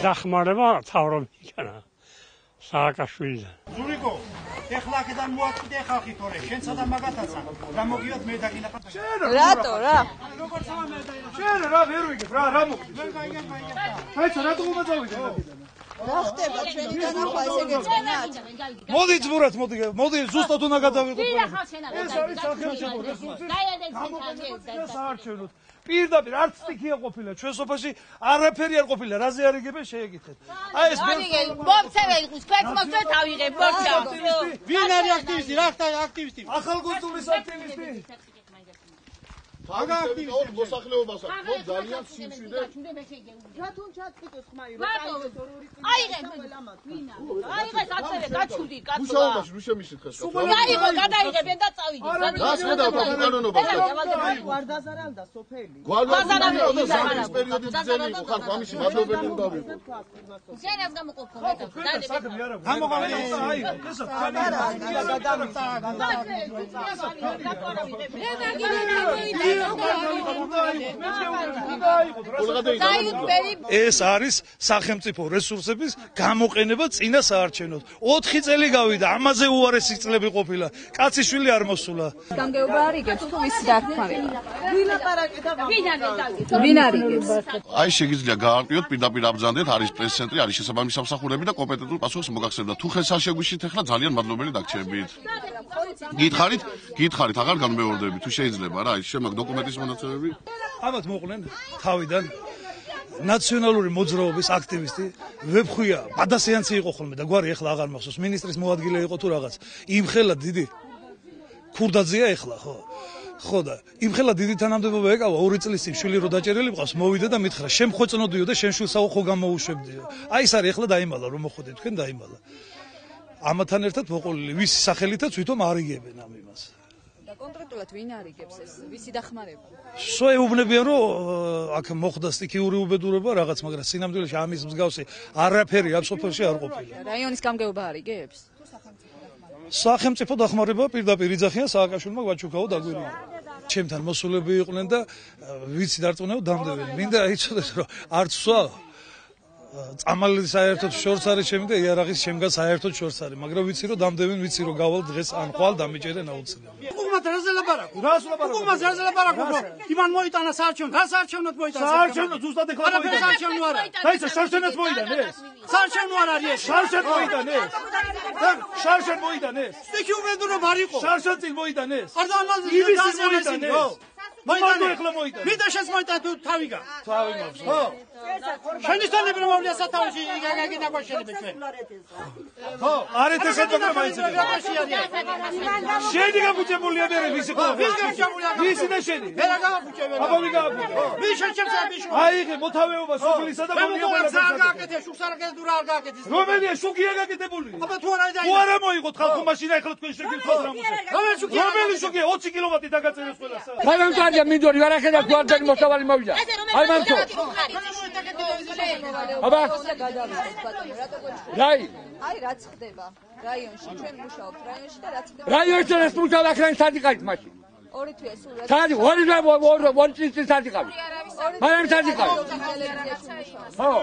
დახმარება თავრობისგან სააკაშვილიდან. ზურიკო, ეხლა აქედან მოაწყიდე ხალხი თორე, შენსა და მაგათაცა. რა მოგივათ მე დაგინახავ. რატო რა? როგორ სამამერდა? შენ რა ვერ ვიგებ რა მოგდი? მე გაიგე. საერთოდ რატომ მომაწოვიდე? რა ხდება ჩვენი განახვა ესე გეწინათ? მოდი ძმურად, მოდი ზუსტად უნდა გადავიღოთ. ეს არის სახელმწიფო რესურსი. საარჩევნოდ. პირდაპირ არც სტიქია ყოფილა ჩვენ სოფელში არაფერი არ ყოფილა რაზე არ იგებენ შეეკითხეთ. აი ეს მომცეველი ყვის ქვეც მომცევ თავიღებ ბორჩა. ვინ არის აქტივისტი? რა ხდა აქტივისტი? ახალგაზრდობის აქტივისტი. აგაქტივისტი მოსახლეობასაც ხო ძალიან სიმშვიდე. რატომ ჩაწყვიტეს ხმაი რომ აიღე აიღეს ასევე გაჩუდი კაცო. მუშაობაში რუ შემისით ხეს კაცო. აიღო გადაიღებენ და წავიდე. რას ხედავთ ამ კანონობას? გვარდაზარალდა სოფელი. გვარდაზარალდა საქმის პერიოდის ძელი ხარ ამისი მადლობელი უნდა ვიყო. შენას გამოყოფო მეტად. გამოგავიდე აი ესა ეს არის სახელმწიფო რესურსების გამოყენება წინა საარჩევნოდ. 4 წელი გავიდა, ამაზე უარესი წლები ყოფილა. კაციშვილი არ მოსულა. გამგეობა არ იგებს თუ ვის დახმარება. ვინ აპარაკეთ ვინ არიგებს? აი შეგიძლია გაარკვიოთ პირდაპირ აბრძანდეთ არის პრეს-ცენტრი, არის შესაბამისი სამსახურები და კომპეტენტურ პასუხს მოგახსენებდა. თუ ხელს არ შეგვიშით ახლა ძალიან მადლობელი დაგჩერებით. გითხარით აღარ განმეორდები თუ შეიძლება რა, შემოგ დოკუმენტის მონაცემები. ამათ მოყვლენ თავიდან ნაციონალური მოძრაობის აქტივისტი ვებხვია ბადასიანცი იყო ხოლმე და გვარი ახლა აღარ მახსოვს მინისტრის მოადგილე იყო თუ რაღაც იმხელა დიდი ქურდაძეა ახლა ხო და იმხელა დიდი თანამდებობა ეკავა 2 წლის წინ შვილი რო დაჭერილი ყავს მოვიდა და მითხრა შემხვეწნოდიო და შენ შვილსაო ხო გამოუშვებდიო აი ეს არის ახლა დაიმალა რომ მოხვდეთ თქვენ დაიმალა ამათან ერთად მოყოლილი ვისი სახელითაც ვითომ არ იგებენ ამ იმას კონკრეტულად ვინ არიგებს ეს? ვისი დახმარება? სო ეუბნებიან რომ აქ მოხდა სტიქიური უბედურება რაღაც, მაგრამ სინამდვილეში ამის მსგავსი არაფერი ამ სოფელში არ ყოფილა. რაიონის გამგეობა არიგებს? სახელმწიფო დახმარება პირდაპირ იძახიან სააკაშვილმა ვაჩუკაო დაგვირია. ჩემთან მოსულები იყვნენ და ვიცი დარწმუნებულ დამდებენ. მინდა იცოდეთ რომ არც სვა წამალი საერთოდ შორს არის ჩემი და იარაღის შემგან საერთოდ შორს არის, მაგრამ ვიცი რომ დამდებენ, ვიცი რომ გავალ დღეს ან ხვალ დამიჭერენ აუცილებლად. უკუღმა რაზე ლაპარაკო? უკუღმა რაზე ლაპარაკო? იმან მოიტანა საარჩევნო, რა საარჩევნოდ მოიტანა? საარჩევნო ზუსტად ეხლა მოიტანა. საარჩევნო არა. დაიცა შარშენად მოიტანა ეს. საარჩევნო არ არის ეს. შარშენ მოიტანა ეს. შარშენ მოიტანა ეს. სტიქი უბედურება არ იყო. შარშენ წინ მოიტანა ეს. არ დაანალიზე. იმის მოიტანა ეს. მოიტანა ეხლა მოიტანა. მით და შენს მოიტანა თუ თავიგა. თავი მაქვს. ხო. შენისთანები რომ მოვლია სათავეში იგი დაგაშენებე ჩვენ. ხო, არეთ ეს ეთქმა მაინც. შენი გაგუჭებულია მე ვისი ხო? ვისი და შენი? მე რა გავაფუჭე ვერ. აბა ვი გააფუჭე? ვინ შეჭებსა ბიჭო? აიღე მოთავეობა სოფლისა და მომიყვანს არ გააკეთე, შუქს არ გააკეთე, არ გააკეთე. რომელია შუქია გაკეთებული? აბა თუ არა დაი. თუ არა მოიღოთ ხალხო მაშინ ახლა თქვენ შეგიძლიათ რამოსე. რომელი შუქია 20 კილომეტრი დაგაწერეს ყველას. ხალხი მინდორი ვერ ახედა თუ არ დაი მოსავალი მოვიდა. აი მანქო. აბა რაი აი რაც ხდება რაიონში ჩვენ მუშაობთ რაიონში და რაც ხდება რაიონში ეს მუშაობ აქ სადიყავით მაშინ ორი თვე სულ რა სადი ორი წლის სადიყავით მაგრამ სადიყავით ხო